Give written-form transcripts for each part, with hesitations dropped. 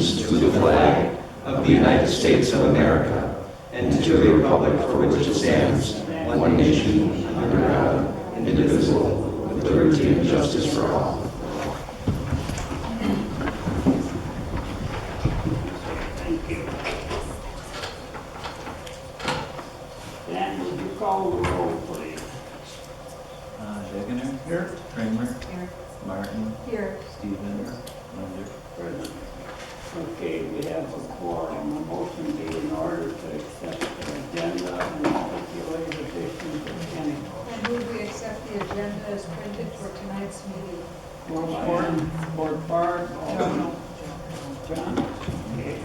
allegiance to the flag of the United States of America and to the republic for which it stands, one nation, under God, indivisible, with liberty and justice for all. Thank you. Dan, would you call the roll, please? Degener. Here. Kramer. Here. Martin. Here. Stevens. Linder. Present. Okay, we have a quorum. A motion be in order to accept the agenda and articulate additions if any. I move we accept the agenda as printed for tonight's meeting. Board Barb, No. John. Okay.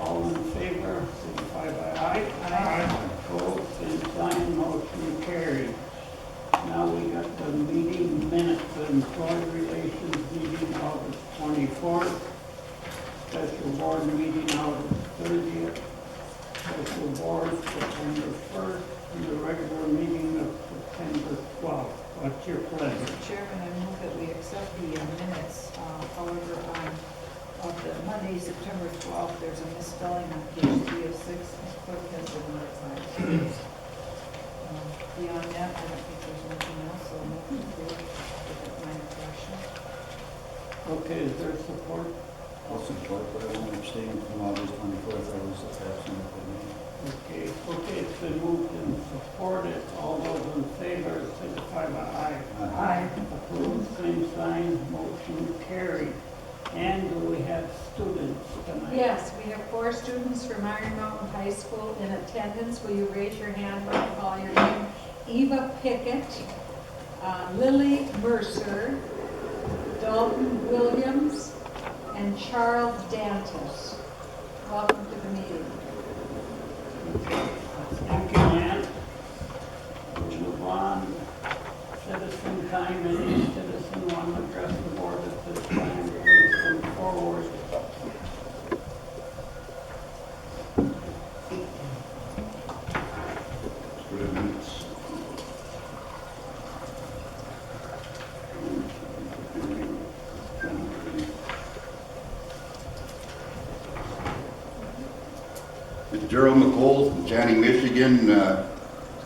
All in favor, signify by aye. Aye. Opposed, same sign, motion carried. Now we got the meeting minutes, the employee relations meeting August 24th, special board meeting August 30th, special board September 1st, and the regular meeting of September 12th. What's your pleasure? Mr. Chairman, I move that we accept the minutes. However, of the Monday, September 12th, there's a misspelling on page 306. Ms. Clerk has been notified. Beyond that, I don't think there's anything else, so I move to approve with that minor correction. Okay, is there support? I'll support, but I won't abstain from August 24th. I was absent at the meeting. Okay, it's been moved and supported. All those in favor, signify by aye. Aye. Opposed, same sign, motion carried. And do we have students tonight? Yes, we have 4 students from Iron Mountain High School in attendance. Will you raise your hand when I call your name? Eva Pickett, Lily Mercer, Dalton Williams, and Charles Dantis. Welcome to the meeting. Thank you, Ann. We'll move on. Citizen time. Any citizen want to address the board at this time? Please come forward. For the minutes. It's Gerald McColl from Channing, Michigan.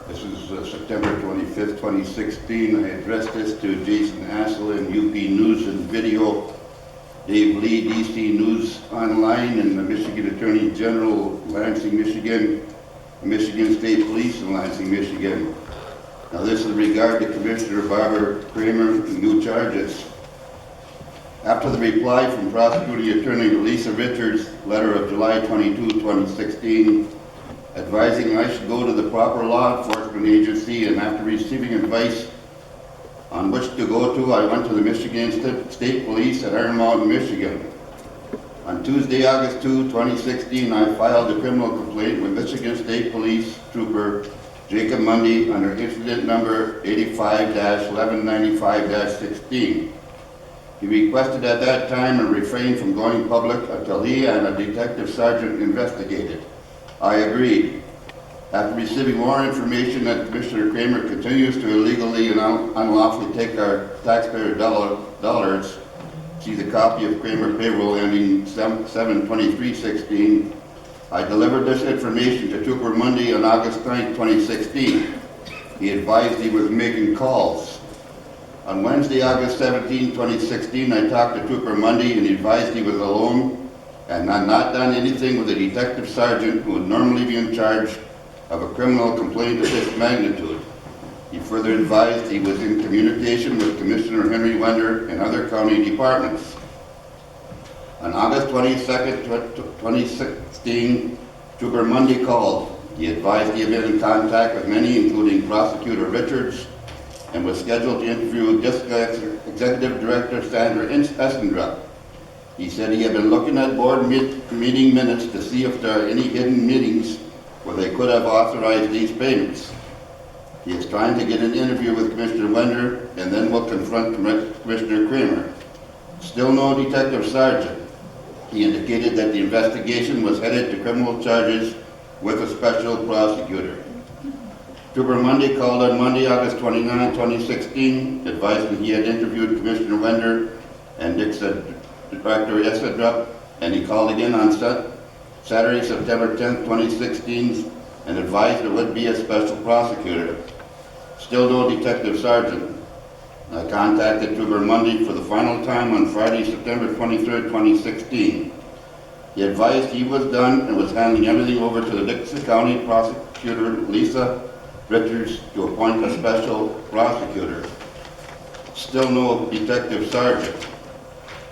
This is September 25th, 2016. I addressed this to Jason Asselin, UP News and Video, Dave Lee, DC News Online, and the Michigan Attorney General, Lansing, Michigan, Michigan State Police in Lansing, Michigan. Now this is in regard to Commissioner Barbara Kramer and new charges. After the reply from Prosecuting Attorney Lisa Richards' letter of July 22, 2016, advising I should go to the proper law enforcement agency, and after receiving advice on which to go to, I went to the Michigan State Police at Iron Mountain, Michigan. On Tuesday, August 2, 2016, I filed a criminal complaint with Michigan State Police Trooper Jacob Mundy under incident number 85-1195-16. He requested at that time and refrained from going public until he and a detective sergeant investigated. I agreed. After receiving more information that Commissioner Kramer continues to illegally and unlawfully take our taxpayer dollars, see the copy of Kramer payroll ending 7/23/16, I delivered this information to Trooper Mundy on August 9, 2016. He advised he was making calls. On Wednesday, August 17, 2016, I talked to Trooper Mundy and he advised he was alone and had not done anything with a detective sergeant who would normally be in charge of a criminal complaint of this magnitude. He further advised he was in communication with Commissioner Henry Wender and other county departments. On August 22, 2016, Trooper Mundy called. He advised he had been in contact with many, including Prosecutor Richards, and was scheduled to interview Executive Director Sandra Essendrup. He said he had been looking at board meeting minutes to see if there are any hidden meetings where they could have authorized these payments. He is trying to get an interview with Commissioner Wender and then will confront Commissioner Kramer. Still no detective sergeant. He indicated that the investigation was headed to criminal charges with a special prosecutor. Trooper Mundy called on Monday, August 29, 2016, advising he had interviewed Commissioner Wender and Dickinson Director Essendrup and he called again on Saturday, September 10th, 2016, and advised there would be a special prosecutor. Still no detective sergeant. I contacted Trooper Mundy for the final time on Friday, September 23rd, 2016. He advised he was done and was handing everything over to the Dickinson County prosecutor, Lisa Richards, to appoint a special prosecutor. Still no detective sergeant.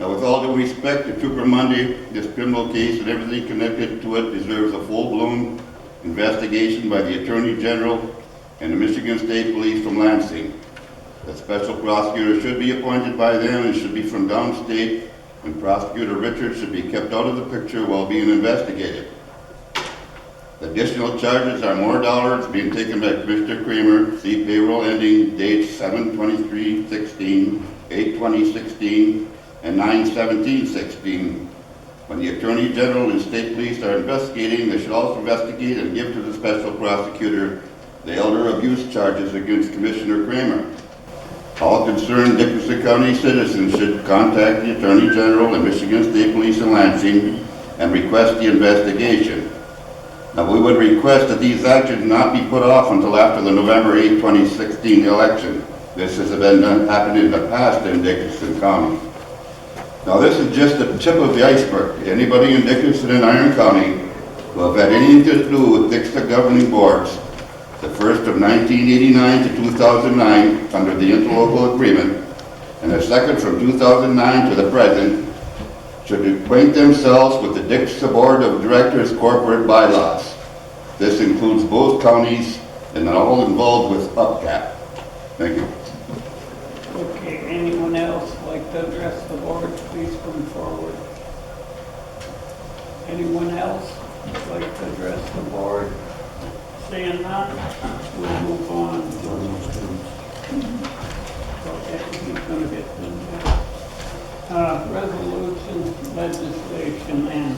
Now, with all due respect to Trooper Mundy, this criminal case and everything connected to it deserves a full-blown investigation by the Attorney General and the Michigan State Police from Lansing. The special prosecutor should be appointed by them and should be from downstate, and Prosecutor Richards should be kept out of the picture while being investigated. Additional charges are more dollars being taken by Commissioner Kramer. See payroll ending dates 7/23/16, 8/20/16, and 9/17/16. When the Attorney General and State Police are investigating, they should also investigate and give to the special prosecutor the elder abuse charges against Commissioner Kramer. All concerned Dickinson County citizens should contact the Attorney General and Michigan State Police in Lansing and request the investigation. Now, we would request that these actions not be put off until after the November 8, 2016 election. This has happened in the past in Dickinson County. Now, this is just the tip of the iceberg. Anybody in Dickinson and Iron County who have had anything to do with Dickinson governing boards, the first of 1989 to 2009 under the interlocal agreement, and the second from 2009 to the present, should acquaint themselves with the Dickinson Board of Directors corporate bylaws. This includes both counties and all involved with UPCAP. Thank you. Okay, anyone else like to address the board, please come forward. Anyone else like to address the board? Saying none, we'll move on. Okay, he's gonna get them there. Resolution, legislation, and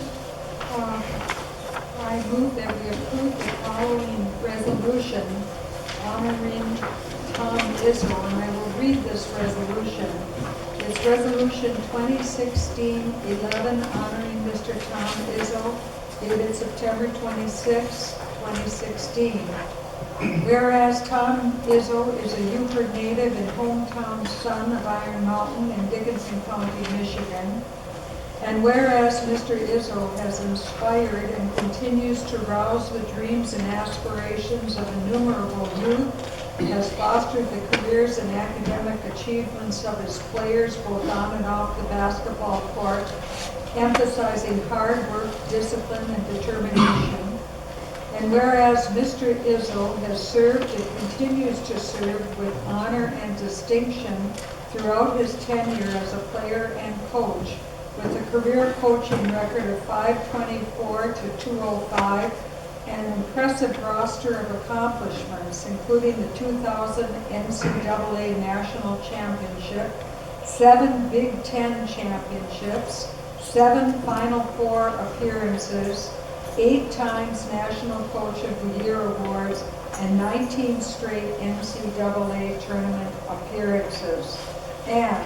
I move that we approve the following resolution honoring Tom Izzo, and I will read this resolution. It's Resolution 2016-11 honoring Mr. Tom Izzo, dated September 26, 2016. Whereas Tom Izzo is a Yukon native and hometown son of Iron Mountain in Dickinson County, Michigan, and whereas Mr. Izzo has inspired and continues to rouse the dreams and aspirations of innumerable youth, has fostered the careers and academic achievements of his players both on and off the basketball court, emphasizing hard work, discipline, and determination. And whereas Mr. Izzo has served and continues to serve with honor and distinction throughout his tenure as a player and coach, with a career coaching record of 524 to 205, and an impressive roster of accomplishments, including the 2000 NCAA National Championship, 7 Big Ten championships, 7 Final Four appearances, 8 times National Coach of the Year awards, and 19 straight NCAA tournament appearances. And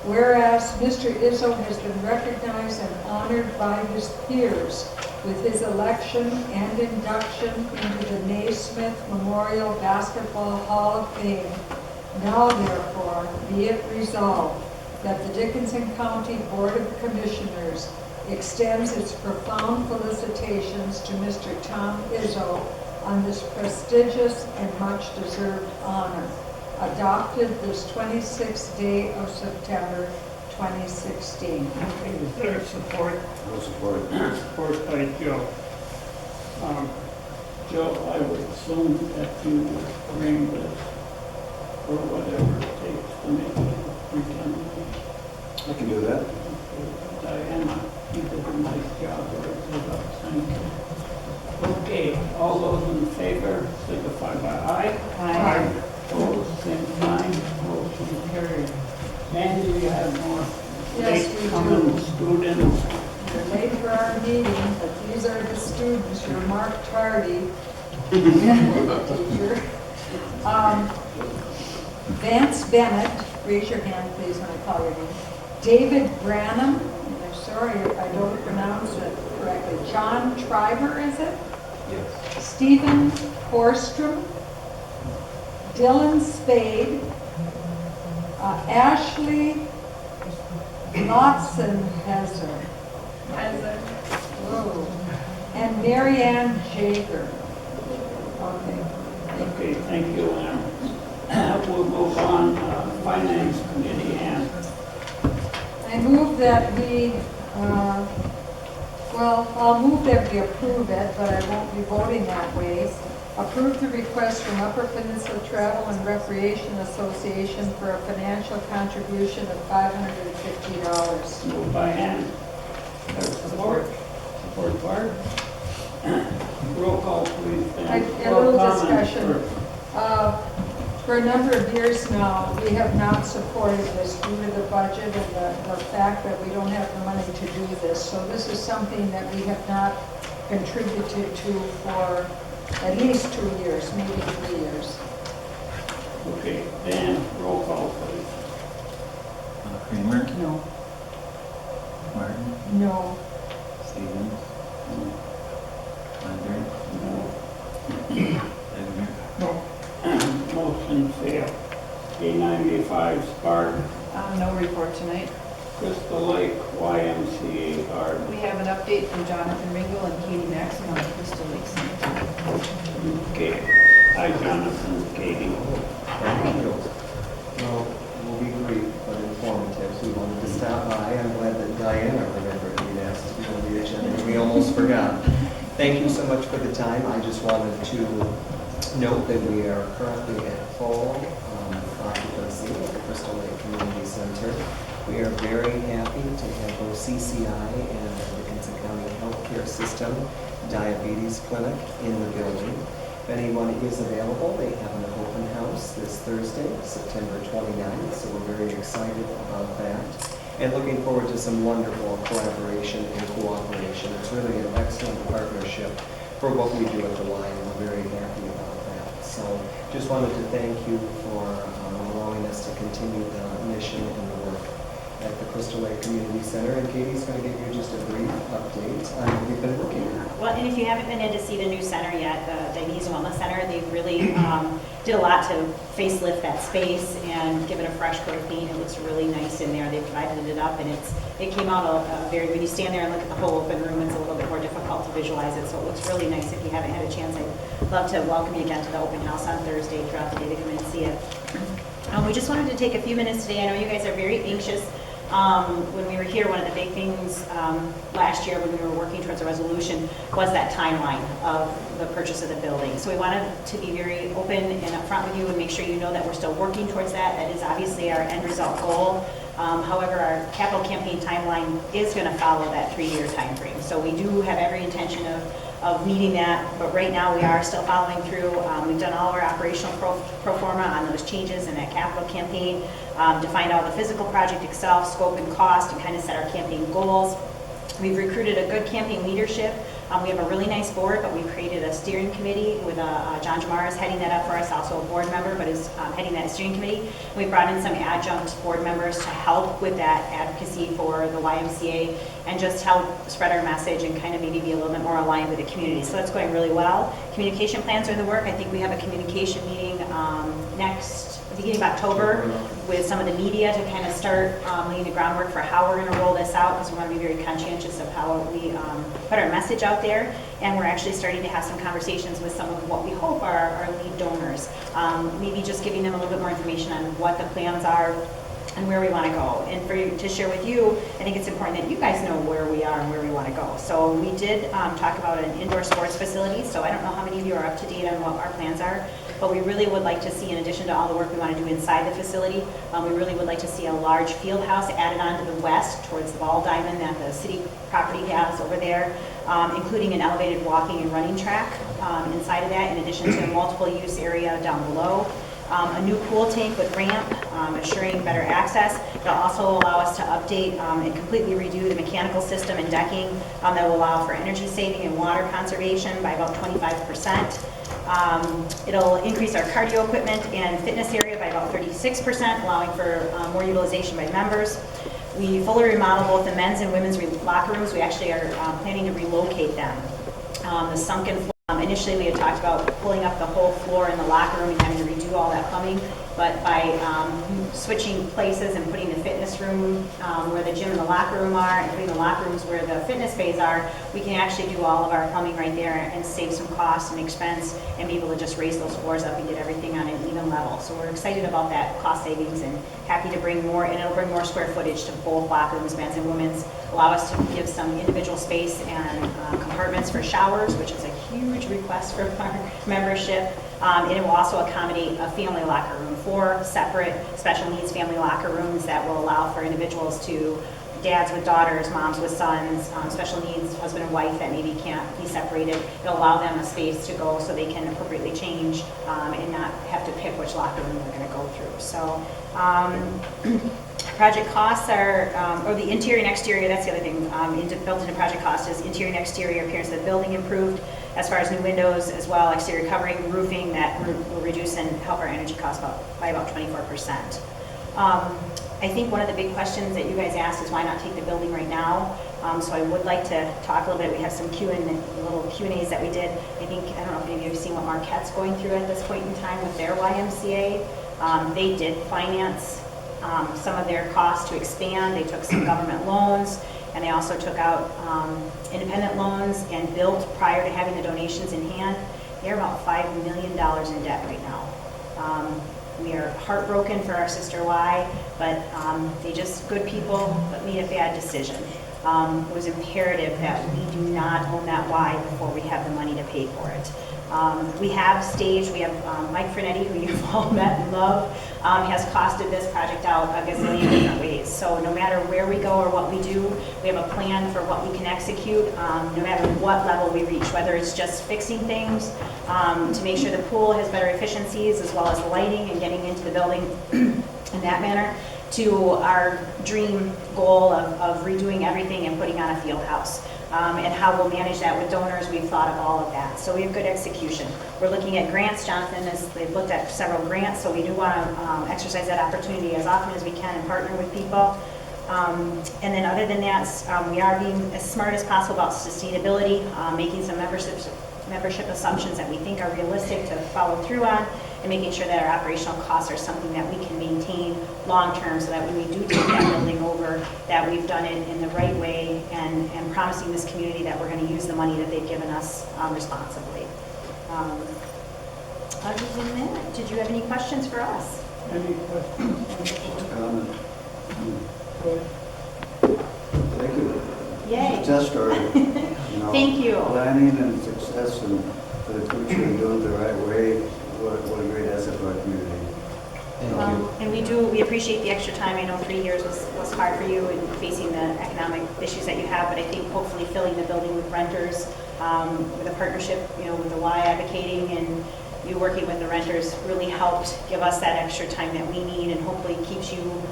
whereas Mr. Izzo has been recognized and honored by his peers with his election and induction into the Naismith Memorial Basketball Hall of Fame, now therefore be it resolved that the Dickinson County Board of Commissioners extends its profound felicitations to Mr. Tom Izzo on this prestigious and much-deserved honor, adopted this 26th day of September 2016. okay, is there support? No support. Support by Joe. Joe, I would assume that you would bring this, or whatever it takes to make it pretend. I can do that. Diana, you did a nice job right about saying. Okay, all those in favor, signify by aye. Aye. Opposed, same sign, motion carried. And we have more Yes, we late coming do. students. You're late for our meeting, but these are the students. You're Mark Tardy, teacher. Vance Bennett, raise your hand please when I call your name. David Branham, and there's sorry if I don't pronounce it correctly. John Triber, is it? Yes. Stephen Horstrom, Dylan Spade, Ashley Lotzenheiser, whoa, and Marianne Jager. Okay. Okay, thank you, Ann. We'll move on, Finance Committee, Ann. I move that we, I'll move that we approve it, but I won't be voting that way. Approve the request from Upper Peninsula Travel and Recreation Association for a financial contribution of $550. Moved by Ann. Support. Support, Barb. Roll call, please, Ann. A little Comment discussion. first. For a number of years now, we have not supported this due to the budget and the fact that we don't have the money to do this. So this is something that we have not contributed to for at least 2 years, maybe 3 years. Okay, Dan, roll call, please. Kramer, No. Martin, No. Stevens, Andre, No. Edgar. No. Motion failed. A95 Spark, No report tonight. Crystal Lake, YMCA Garden. We have an update from Jonathan Ringo and Katie Maxim on Crystal Lake Cemetery. Okay. Hi, Jonathan, Katie. Thank you. Well, we'll be brief but informative. We wanted to stop by. I'm glad that Diana remembered we'd asked to be on the agenda. We almost forgot. Thank you so much for the time. I just wanted to note that we are currently at full occupancy at the Crystal Lake Community Center. We are very happy to have both CCI and the Dickinson County Healthcare System Diabetes Clinic in the building. If anyone is available, they have an open house this Thursday, September 29th, so we're very excited about that. And looking forward to some wonderful collaboration and cooperation. It's really an excellent partnership for what we do at the Y, and we're very happy about that. So just wanted to thank you for allowing us to continue the mission and the work at the Crystal Lake Community Center. And Katie's going to give you just a brief update on what we've been working on. Well, and if you haven't been in to see the new center yet, the Diabetes and Wellness Center, they've really did a lot to facelift that space and give it a fresh coat of paint. It looks really nice in there. They've divided it up, and it came out when you stand there and look at the whole open room, it's a little bit more difficult to visualize it. So it looks really nice. If you haven't had a chance, I'd love to welcome you again to the open house on Thursday throughout the day to come in and see it. We just wanted to take a few minutes today. I know you guys are very anxious. When we were here, one of the big things last year when we were working towards a resolution was that timeline of the purchase of the building. So we wanted to be very open and upfront with you and make sure you know that we're still working towards that. That is obviously our end result goal. However, our capital campaign timeline is going to follow that 3-year time frame. So we do have every intention of meeting that, but right now we are still following through. We've done all of our operational pro forma on those changes in that capital campaign, defined all the physical project itself, scope and cost, and kind of set our campaign goals. We've recruited a good campaign leadership. We have a really nice board, but we've created a steering committee with John Jamar is heading that up for us, also a board member, but is heading that steering committee. We brought in some adjunct board members to help with that advocacy for the YMCA and just help spread our message and kind of maybe be a little bit more aligned with the community. So that's going really well. Communication plans are in the work. I think we have a communication meeting beginning of October with some of the media to kind of start laying the groundwork for how we're going to roll this out, because we want to be very conscientious of how we put our message out there. And we're actually starting to have some conversations with some of what we hope are our lead donors, maybe just giving them a little bit more information on what the plans are and where we want to go. And to share with you, I think it's important that you guys know where we are and where we want to go. So we did talk about an indoor sports facility. So I don't know how many of you are up to date on what our plans are, but we really would like to see, in addition to all the work we want to do inside the facility, we really would like to see a large field house added on to the west towards the ball diamond that the city property has over there, including an elevated walking and running track inside of that, in addition to a multiple use area down below. A new pool tank with ramp, assuring better access. It'll also allow us to update and completely redo the mechanical system and decking that will allow for energy saving and water conservation by about 25%. It'll increase our cardio equipment and fitness area by about 36%, allowing for more utilization by members. We fully remodeled both the men's and women's locker rooms. We actually are planning to relocate them. The sunken floor, initially we had talked about pulling up the whole floor in the locker room and having to redo all that plumbing, but by switching places and putting the fitness room where the gym and the locker room are, and putting the locker rooms where the fitness bays are, we can actually do all of our plumbing right there and save some costs and expense and be able to just raise those floors up and get everything on an even level. So we're excited about that cost savings and happy to bring more, and it'll bring more square footage to both locker rooms, men's and women's, allow us to give some individual space and compartments for showers, which is a huge request for our membership. And it will also accommodate a family locker room, 4 separate special needs family locker rooms that will allow for individuals to, dads with daughters, moms with sons, special needs, husband and wife that maybe can't be separated. It'll allow them a space to go so they can appropriately change and not have to pick which locker room they're going to go through. So project costs are, or the interior and exterior, that's the other thing, built into project cost is interior and exterior appearance of the building improved as far as new windows as well, exterior covering, roofing that will reduce and help our energy costs by about 24%. I think one of the big questions that you guys asked is why not take the building right now? So I would like to talk a little bit. We have some little Q&As that we did. I don't know if any of you have seen what Marquette's going through at this point in time with their YMCA. They did finance some of their costs to expand. They took some government loans, and they also took out independent loans and built prior to having the donations in hand. They're about $5 million in debt right now. We are heartbroken for our sister Y, but they just good people, but made a bad decision. It was imperative that we do not own that Y before we have the money to pay for it. We have staged, we have Mike Frenetti, who you've all met and love, has costed this project out a gazillion different ways. So no matter where we go or what we do, we have a plan for what we can execute, no matter what level we reach, whether it's just fixing things to make sure the pool has better efficiencies as well as lighting and getting into the building in that manner, to our dream goal of redoing everything and putting on a field house. And how we'll manage that with donors, we've thought of all of that. So we have good execution. We're looking at grants. Jonathan they've looked at several grants, so we do want to exercise that opportunity as often as we can and partner with people. And then other than that, we are being as smart as possible about sustainability, making some membership assumptions that we think are realistic to follow through on, and making sure that our operational costs are something that we can maintain long-term so that when we do take that building over, that we've done it in the right way and promising this community that we're going to use the money that they've given us responsibly. Other than that, did you have any questions for us? Any questions? Thank you. Yay. Success story. Thank you. Planning and success and for the future and doing it the right way. What a great asset for our community. And we appreciate the extra time. I know 3 years was hard for you in facing the economic issues that you have, but I think hopefully filling the building with renters, with a partnership, with the Y advocating and you working with the renters really helped give us that extra time that we need and hopefully keeps you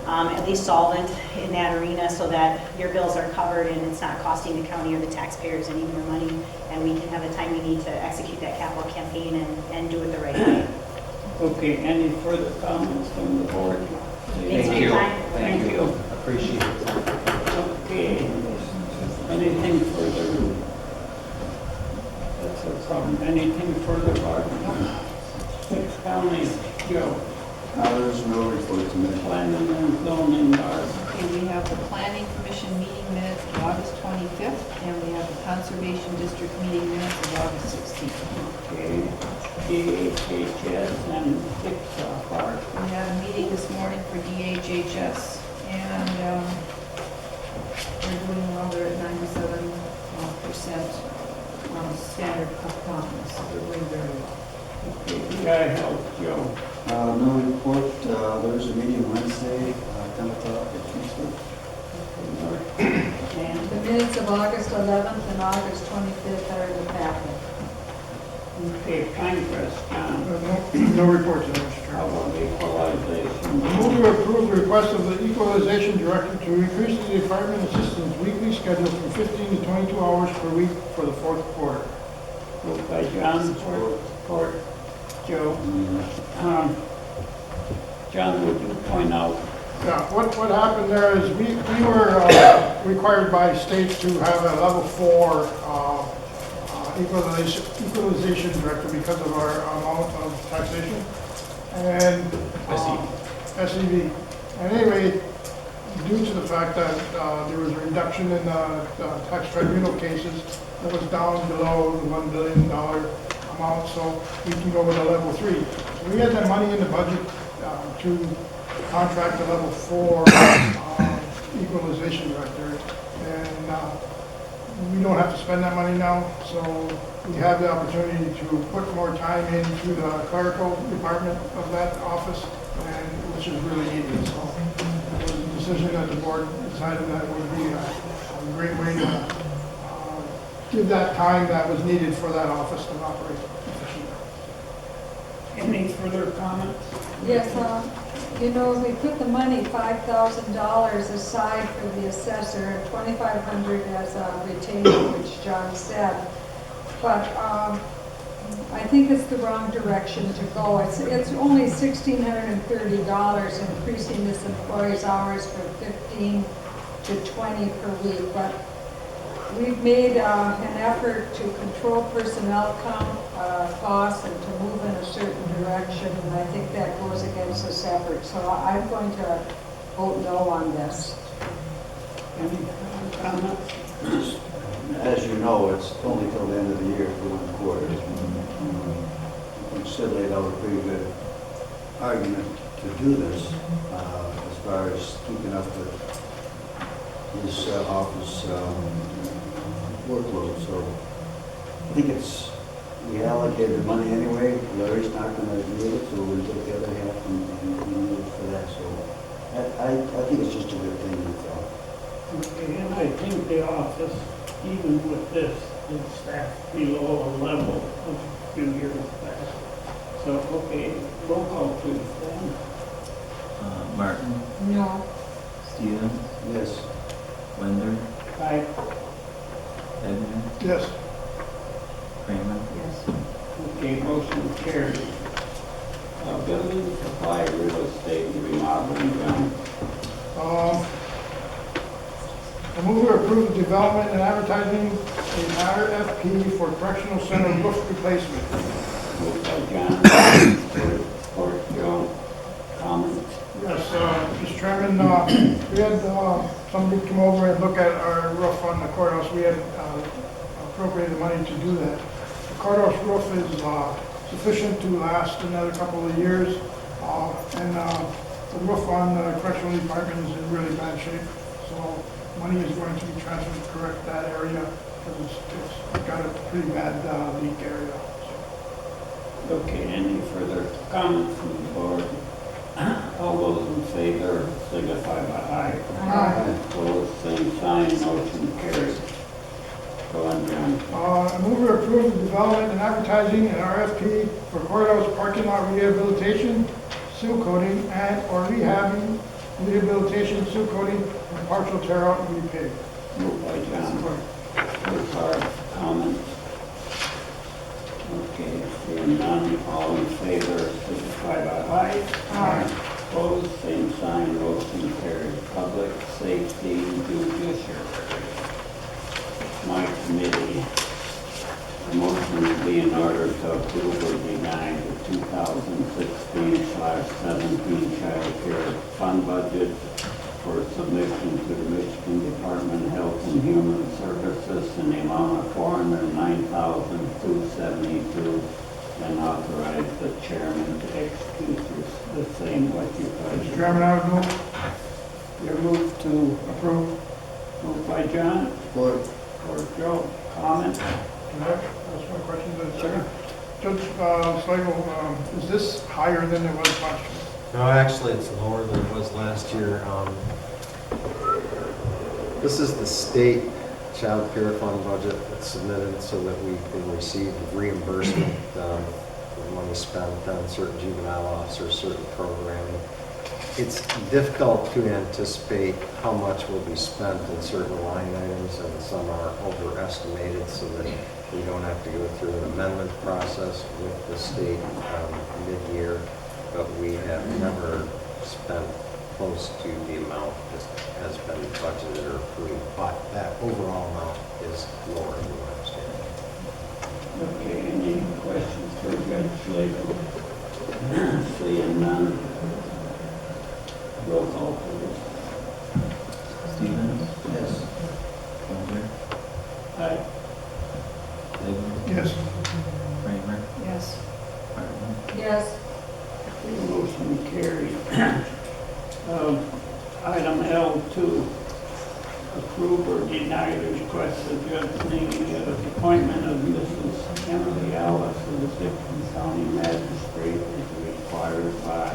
at least solvent in that arena so that your bills are covered and it's not costing the county or the taxpayers any more money, and we can have the time we need to execute that capital campaign and do it the right way. Okay, any further comments from the board? Thanks for your time. Thank you. Appreciate it. Okay, anything further? That's a problem. Anything further, Barb? Six counties, Joe. There's no report to make. Planning and zoning, Barb. Okay, we have the Planning Commission meeting minutes of August 25th, and we have the Conservation District meeting minutes of August 16th. Okay, DHHS and Park. We had a meeting this morning for DHHS, and we're doing well. They're at 97% standard performance, so they're doing very well. Okay, GI Health, Joe. No report. There's a meeting Wednesday, 10 o'clock at Kingsford. And The minutes of August 11th and August 25th are in the packet. okay, Pinecrest, John. No report today, Mr. How Chairman. about equalization? Move to approve the request of the Equalization Director to increase the Department Assistant's weekly schedule from 15 to 22 hours per week for the fourth quarter. Moved by John, support Joe. John, would you point out Yeah, what happened there is we were required by state to have a level 4 equalization director because of our amount of taxation. And SEV. And anyway, due to the fact that there was a reduction in tax tribunal cases, it was down below the $1 billion amount, so we can go with a level 3. So we had that money in the budget to contract a level 4 equalization director, and we don't have to spend that money now, so we have the opportunity to put more time into the clerical department of that office, and which is really needed. So it was a decision that the board decided that would be a great way to give that time that was needed for that office to operate efficiently. Any further comments? Yes, you know, we put the money, $5,000 aside for the assessor, and $2,500 as a retainer, which John said. But I think it's the wrong direction to go. It's only $1,630, increasing this employee's hours from 15 to 20 per week. But we've made an effort to control personnel count, costs, and to move in a certain direction, and I think that goes against this effort. So I'm going to vote no on this. Any further comments? As you know, it's only till the end of the year for 1 quarter. We still laid out a pretty good argument to do this, as far as keeping up with his office workload. So I think we allocated the money anyway. Larry's not going to need it, so we'll take the other half and use it for that. So I think it's just a good thing, that's all. Okay, and I think the office, even with this, is staffed below a level of a few years back. So, okay, roll call please, Dan. Martin, No. Stevens, Yes. Linder, Aye. Edmund, Yes. Kramer. Yes. Okay, motion carried. Building, supply, real estate, and remodeling, John. I move to approve the development and advertising an RFP for correctional center roof replacement. Moved by John, support Joe. Comments? Yes, Mr. Chairman, we had somebody come over and look at our roof on the courthouse. We had appropriated money to do that. The courthouse roof is sufficient to last another couple of years, and the roof on the correctional department is in really bad shape. So money is going to be transferred to correct that area because it's got a pretty bad leak area. Okay, any further comments from the board? All those in favor signify by aye. Aye. Opposed, same sign, motion carried. Go on, John. I move to approve the development and advertising an RFP for courthouse parking lot rehabilitation, seal coating, and/or rehabbing, rehabilitation, seal coating, and partial tear out and repave. Moved by John. Those are comments. Okay, seeing none, all in favor signify by aye. Aye. Opposed, same sign, motion carried. Public safety and judiciary. My committee. A motion will be in order to approve or deny the 2016/17 child care fund budget for submission to the Michigan Department of Health and Human Services in the amount of $409,272, and authorize the chairman to execute the same what you Mr. pledged. Chairman, I would move. Your move to Approve. Moved by John, Support. or Joe. Comment? Can I ask one question to the chair? Judge Slagle, is this higher than it was last year? No, actually, it's lower than it was last year. This is the state child care fund budget that's submitted so that we can receive reimbursement for money spent on certain juvenile officers, certain programming. It's difficult to anticipate how much will be spent in certain line items, and some are overestimated so that we don't have to go through an amendment process with the state mid-year. But we have never spent close to the amount that has been budgeted or approved, but that overall amount is lower than last year. Okay, any questions for Judge Slagle? Seeing none. Roll call, please. Stevens, Yes. Wonder, Aye. Slagle, Yes. Kramer, Yes. Martin, Yes. Motion carried. Item L2, approve or deny the request of Judge Slagle of appointment of Mrs. Emily Alice as the Dickinson County Magistrate as required by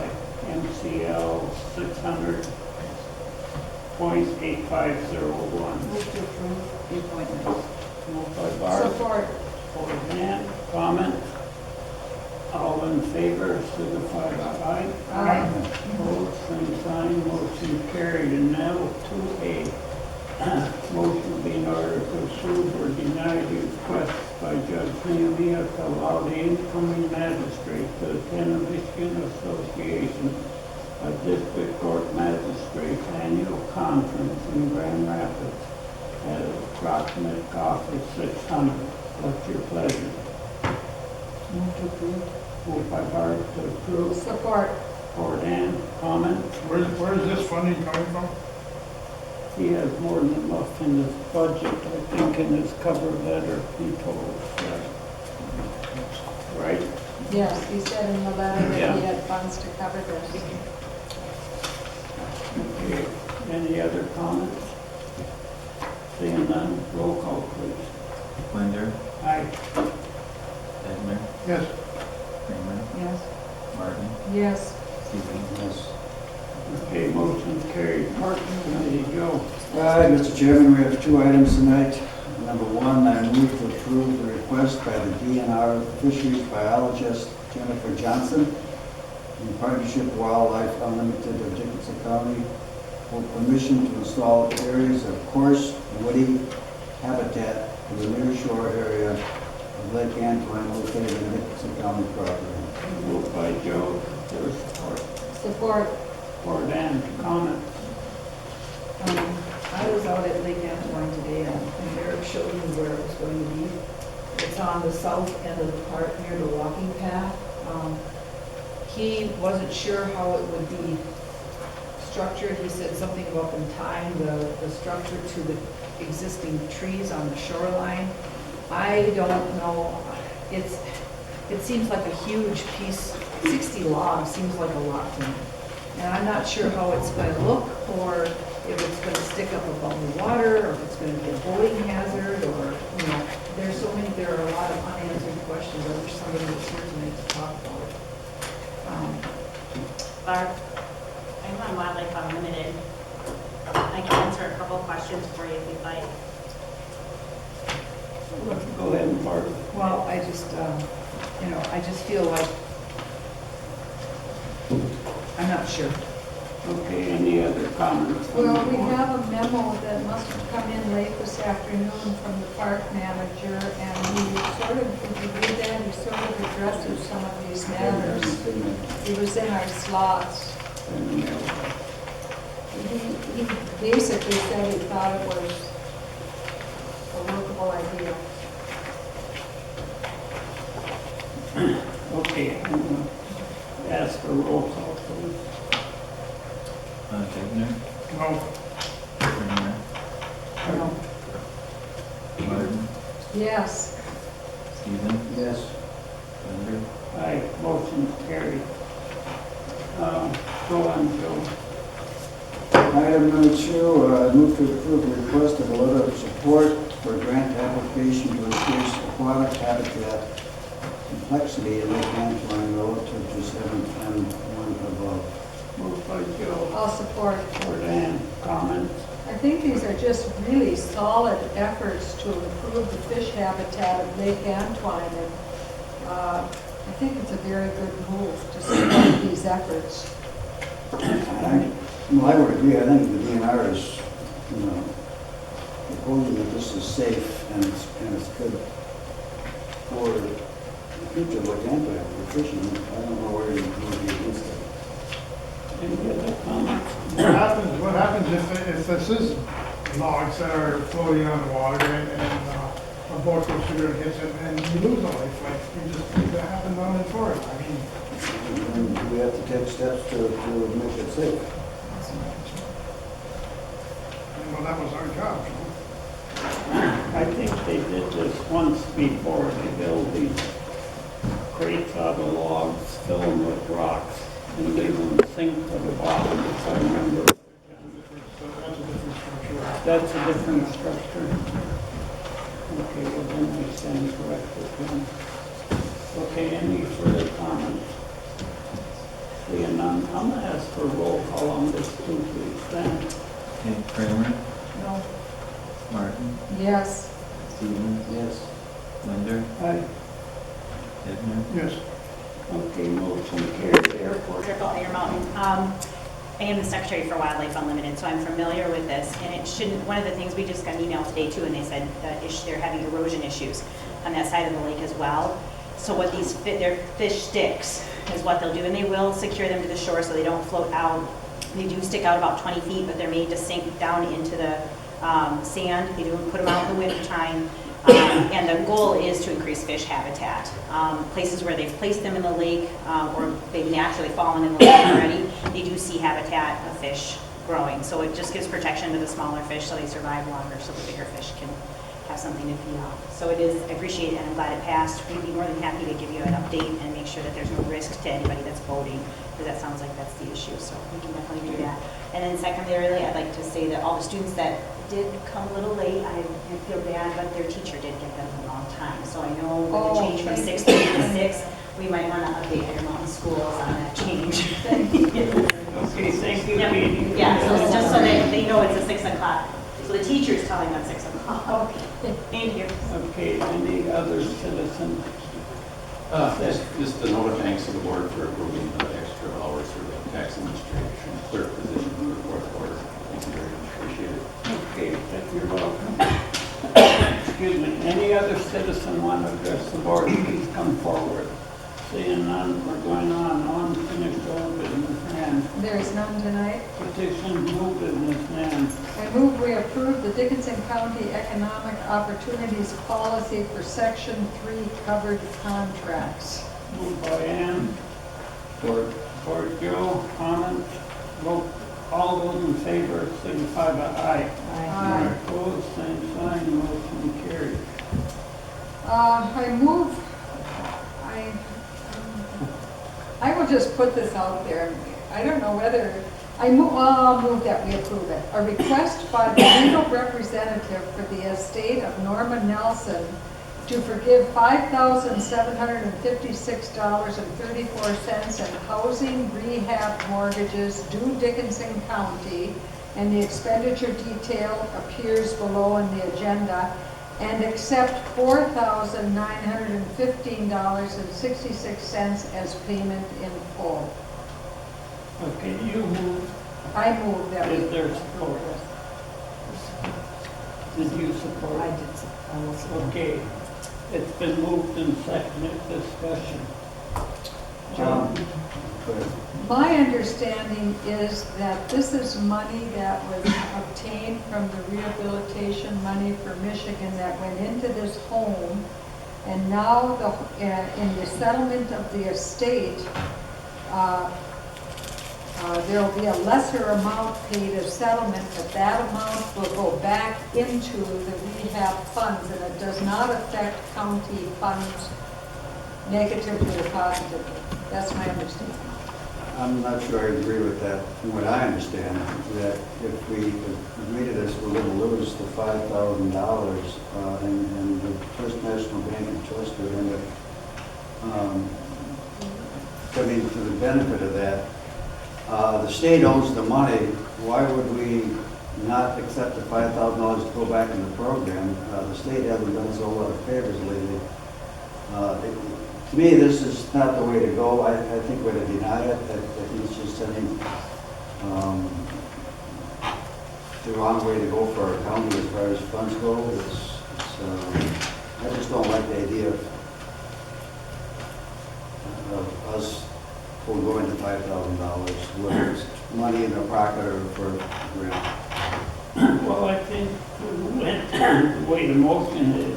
MCL 600.8501. Move to approve the appointment. Moved by Barb, Support. supported Dan. Comment? All in favor, signify by aye. Aye. Opposed, same sign, motion carried. And now to a motion be in order to approve or deny the request by Judge Nehemiah to allow the incoming magistrate to attend the Michigan Association of District Court Magistrates Annual Conference in Grand Rapids at an approximate cost of $600. What's your pleasure? Move to approve. Moved by Barb to approve. Support. Or Dan, comments? Where is this funding coming from? He has more than enough in his budget, I think, in his cover letter, he told us, right? Yes, he said in the letter that Yeah. he had funds to cover this. Okay, any other comments? Seeing none, roll call, please. Wonder, Aye. Edmer, Yes. Kramer, Yes. Martin, Yes. Stevens. Yes. Okay, motion carried. Parking Committee, Joe. Mr. Chairman, we have two items tonight. Number one, I move to approve the request by the DNR Fisheries Biologist Jennifer Johnson in partnership with Wildlife Unlimited of Dickinson County for permission to install areas of coarse woody habitat in the near shore area of Lake Antoine located in Dickinson County property. Moved by Joe, there's support. Support. Or Dan, comments? I was out at Lake Antoine today and Eric showed me where it was going to be. It's on the south end of the park near the walking path. He wasn't sure how it would be structured. He said something about them tying the structure to the existing trees on the shoreline. I don't know. It seems like a huge piece. 60 logs seems like a lot to me. And I'm not sure how it's going to look, or if it's going to stick up above the water, or if it's going to be a boating hazard, or, there are a lot of unanswered questions. I wish somebody was here tonight to talk about it. Barb, I'm on Wildlife Unlimited. I can answer a couple of questions for you if you'd like. Go ahead and Barb. Well, I just feel like, I'm not sure. Okay, any other comments? Well, we have a memo that must have come in late this afternoon from the park manager, and he sort of, if you read that, he sort of addresses some of these matters. It was in our slots. He basically said he thought it was a workable idea. Okay, I'm going to ask for roll call, please. Edmer, No. Kramer, Martin, Yes. Stevens, Yes. Wonder, Aye, motion carried. Go on, Joe. Item number two, I move to approve the request of a letter of support for grant application to increase aquatic habitat complexity in Lake Antoine relative to 710 above. Moved by Joe. I'll support. Or Dan, comments? I think these are just really solid efforts to improve the fish habitat of Lake Antoine, and I think it's a very good move to support these efforts. I would agree. I think the DNR is, proposing that this is safe and it's good for the future of Lake Antoine for fishing. I don't know where you would be against it. Any other comments? What happens if this is logs that are floating on the water and a boat goes through and hits it and you lose a life, like you just, that happened down in Florida. I mean, And we have to take steps to make it safe. well, that was our job. I think they did this once before. They built these crates out of logs, fill them with rocks, and leave them sink to the bottom, if I remember. So that's a different structure. That's a different structure. Okay, well then we stand corrected then. Okay, any further comments? Seeing none, I'm gonna ask for roll call on this too, please. Then, Okay, Kramer, No. Martin, Yes. Stevens, Yes. Linder, aye. Edner. Yes. Okay, motion carried. Airport. Circle Iron Mountain. I am the secretary for Wildlife Unlimited, so I'm familiar with this. And it shouldn't, one of the things, we just got an email today too, and they said that they're having erosion issues on that side of the lake as well. So what these, they're fish sticks is what they'll do, and they will secure them to the shore so they don't float out. They do stick out about 20 feet, but they're made to sink down into the sand. They do put them out in the winter time. And the goal is to increase fish habitat. Places where they've placed them in the lake or they've naturally fallen in the lake already, they do see habitat of fish growing. So it just gives protection to the smaller fish so they survive longer, so the bigger fish can have something to feed on. So it is, I appreciate it, and I'm glad it passed. We'd be more than happy to give you an update and make sure that there's no risk to anybody that's boating, because that sounds like that's the issue, so we can definitely do that. And then secondarily, I'd like to say that all the students that did come a little late, I feel bad, but their teacher did get them a long time. So I know with the change from 6:30 to 6, we might want to update Iron Mountain schools on that change. Okay, thank you, Yep. Katie. Yeah, so it's just so they know it's a 6 o'clock. So the teacher's telling them 6 o'clock. Okay, thank you. Okay, any other citizens? Just a note of thanks to the board for approving the extra hours for the tax administration clerk position for the fourth quarter. Thank you very much, appreciate it. Okay, you're welcome. Excuse me, any other citizen want to address the board, please come forward. Seeing none, we're going on unfinished old business and There is none tonight. petition new business and I move we approve the Dickinson County Economic Opportunities Policy for Section 3 covered contracts. moved by Ann, support Joe, comments, vote, all those in favor signify by aye. Aye. Opposed, same sign, motion carried. I will just put this out there. I don't know whether, I'll move that we approve it. A request by the legal representative for the estate of Norma Nelson to forgive $5,756.34 in housing rehab mortgages due Dickinson County, and the expenditure detail appears below in the agenda, and accept $4,915.66 as payment in full. Okay, you move, I move that is we, there support? Did you support? I did, I will support. Okay, it's been moved and seconded, discussion. John, go ahead. my understanding is that this is money that was obtained from the rehabilitation money for Michigan that went into this home, and now in the settlement of the estate, there will be a lesser amount paid as settlement, but that amount will go back into the rehab funds, and it does not affect county funds negatively or positively. That's my understanding. I'm not sure I agree with that. From what I understand, that if we agree to this, we're going to lose the $5,000, and the First National Bank and Trust would end up coming to the benefit of that. The state owns the money. Why would we not accept the $5,000 to go back in the program? The state hasn't done us a whole lot of favors lately. To me, this is not the way to go. I think we're going to deny it. I think it's just sending the wrong way to go for our county as far as funds go. I just don't like the idea of us foregoing the $5,000, whether it's money in their pocket or for grant. Well, I think the way the motion is,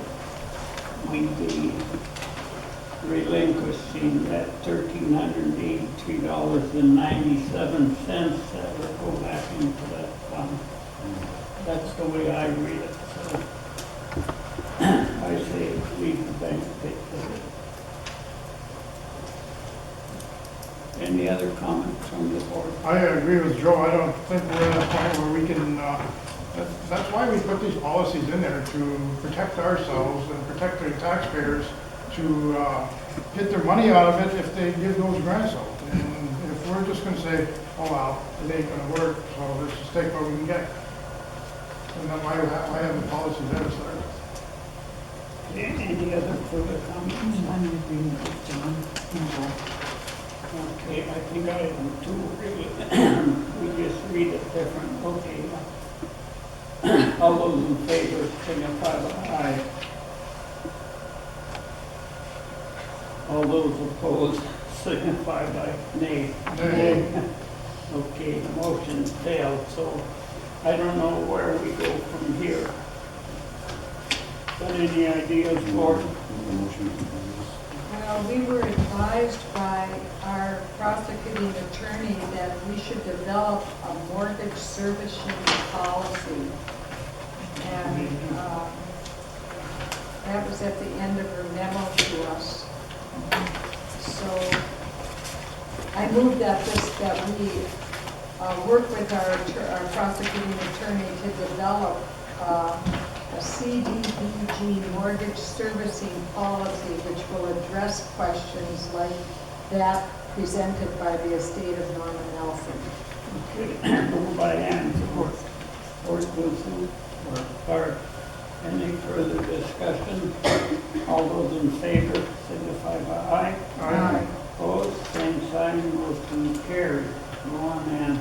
we'd be relinquishing that $1,383.97 that would go back into that fund. That's the way I read it, so I say leave the bank pay for it. Any other comments from the board? I agree with Joe. I don't think we're at a point where we can, that's why we put these policies in there, to protect ourselves and protect the taxpayers, to get their money out of it if they give those grants out. And if we're just gonna say, oh well, it ain't gonna work, so let's just take what we can get. And then why have the policies there, sir? Any other further comments? I'm in agreement with John. Okay, I think item 2 really, we just read it different. Okay. All those in favor signify by aye. All those opposed signify by nay. Nay. Okay, the motion failed, so I don't know where we go from here. Got any ideas, Gordon? Well, we were advised by our prosecuting attorney that we should develop a mortgage servicing policy. And that was at the end of her memo to us. So I move that we work with our prosecuting attorney to develop a CDBG mortgage servicing policy which will address questions like that presented by the estate of Norman Nelson. Okay, moved by Ann, support Wilson, or Clark. Any further discussion? All those in favor signify by aye. Aye. Opposed, same sign, motion carried. Go on, Ann.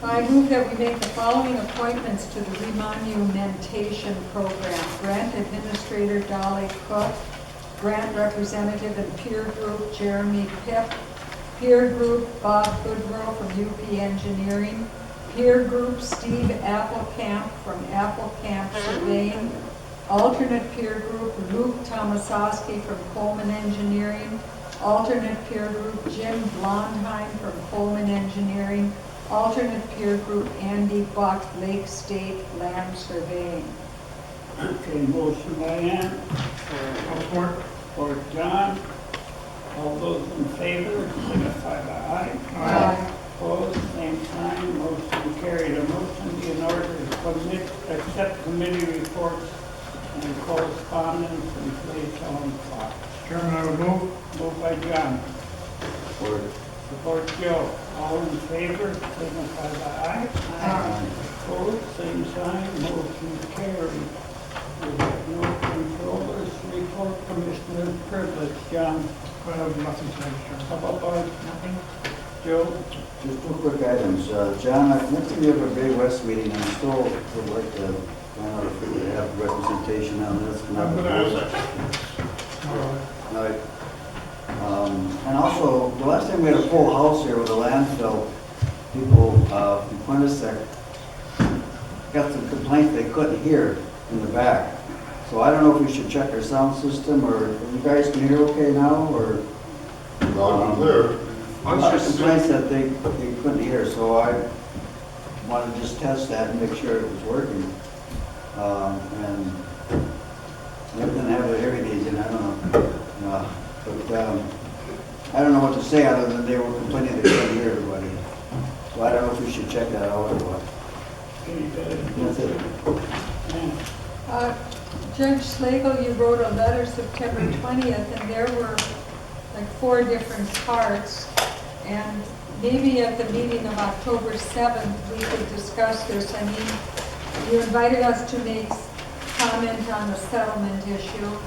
I move that we make the following appointments to the remonumentation program. Grant Administrator Dolly Cook, Grant Representative and Peer Group Jeremy Pip, Peer Group Bob Goodrow from UP Engineering, Peer Group Steve Applecamp from Applecamp Surveying, Alternate Peer Group Luke Tomasowski from Coleman Engineering, Alternate Peer Group Jim Blondheim from Coleman Engineering, Alternate Peer Group Andy Buck, Lake State Land Surveying. Okay, motion by Ann, for John. All those in favor signify by aye. Aye. Opposed, same sign, motion carried. A motion be in order to accept committee reports and correspondence and place on file. Chairman, I would move. Moved by John. Support Joe. All in favor, signify by aye. Aye. Opposed, same sign, motion carried. We have no controllers report, Commissioner privilege. John, I have nothing to say, Chairman. how about Bart? Nothing. Joe? Just 2 quick items. John, next time you have a Bay West meeting, I still would like to find out if we could have representation on this. I'm gonna ask that. All right. And also, the last time we had a full house here with a landfill, people from Quinnipiac got some complaints they couldn't hear in the back. So I don't know if we should check our sound system, or you guys can hear okay now, or? Loud and clear. A lot of complaints that they couldn't hear, so I wanted to just test that and make sure it was working. And I didn't have the hearing aids in, I don't know. But I don't know what to say other than they were complaining they couldn't hear everybody. So I don't know if we should check that out or what. That's it. Judge Slagle, you wrote a letter September 20th, and there were like 4 different parts. And maybe at the meeting of October 7th, we could discuss this. I mean, you invited us to make comment on the settlement issue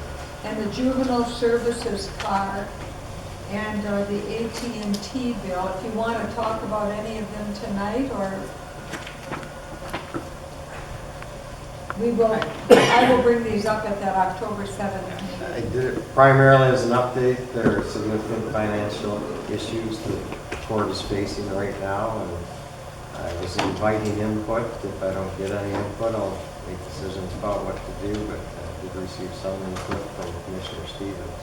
and the juvenile services car and the AT&T bill. If you want to talk about any of them tonight, or I will bring these up at that October 7th meeting. I did it primarily as an update. There are significant financial issues. The court is facing right now, and I was inviting input. If I don't get any input, I'll make decisions about what to do, but I did receive some input from Commissioner Stevens.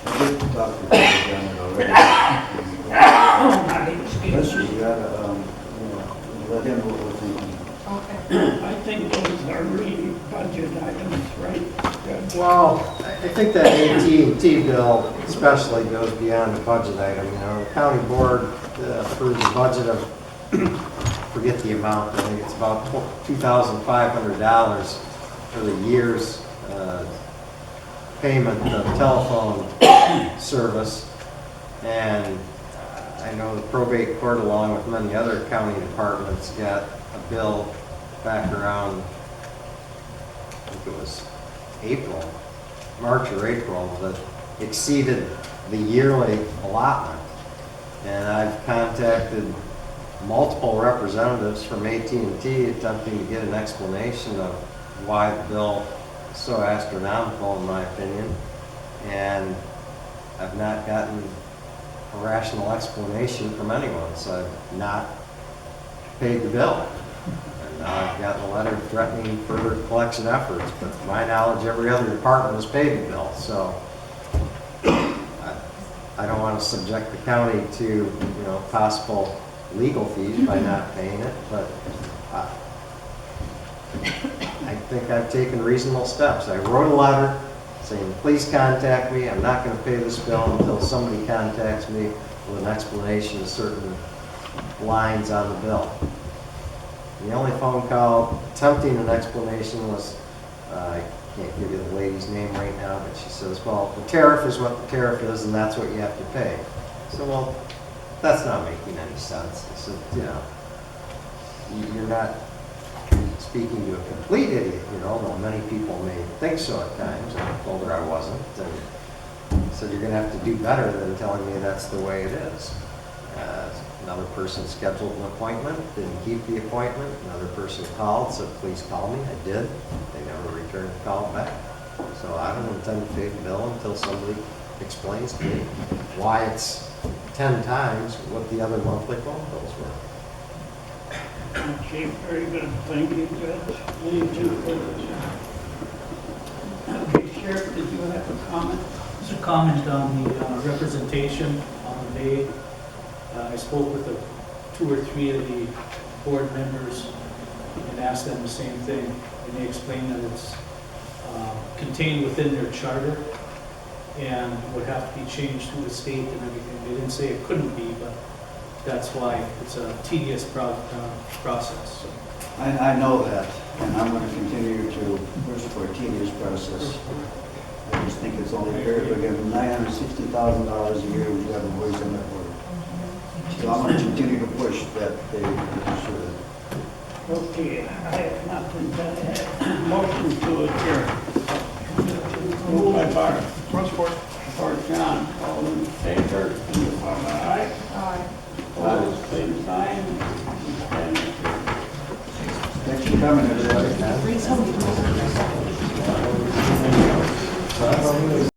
I did talk to Judge Slagle already. Listen, you gotta, let him know what we're thinking. Okay. I think those are really budget items, right? Judge? Well, I think that AT&T bill especially goes beyond the budget item. You know, the county board approves a budget of, forget the amount, I think it's about $2,500 for the year's payment of telephone service. And I know the probate court, along with many other county departments, got a bill back around, I think it was March or April, that exceeded the yearly allotment. And I've contacted multiple representatives from AT&T attempting to get an explanation of why the bill is so astronomical, in my opinion. And I've not gotten a rational explanation from anyone, so I've not paid the bill. And now I've gotten a letter threatening further collection efforts, but to my knowledge, every other department has paid the bill. So I don't want to subject the county to, possible legal fees by not paying it, but I think I've taken reasonable steps. I wrote a letter saying, please contact me. I'm not going to pay this bill until somebody contacts me with an explanation of certain lines on the bill. The only phone call attempting an explanation was, I can't give you the lady's name right now, but she says, well, the tariff is what the tariff is, and that's what you have to pay. So, well, that's not making any sense. I said, you're not speaking to a complete idiot, though many people may think so at times. And I told her I wasn't. And I said, you're going to have to do better than telling me that's the way it is. Another person scheduled an appointment, didn't keep the appointment. Another person called, said, please call me. I did. They never returned the call back. So I don't intend to pay the bill until somebody explains to me why it's 10 times what the other monthly phone bills were. Okay, very good. Thank you, Judge. Anything further? Okay, Sheriff, did you have a comment? Just a comment on the representation on the Bay. I spoke with 2 or 3 of the board members and asked them the same thing, and they explained that it's contained within their charter and would have to be changed through the state and everything. They didn't say it couldn't be, but that's why it's a tedious process. So. I know that, and I'm going to continue to push for a tedious process. I just think it's only fair to give them $960,000 a year, we have a voice in that word. So I'm going to continue to push that they should. Okay, I have nothing to add. Motion to adjourn. Moved by Bart. Transport. Or John. All in favor, signify by aye. Aye. Opposed, same sign. Stand adjourned. Thanks for coming, everybody.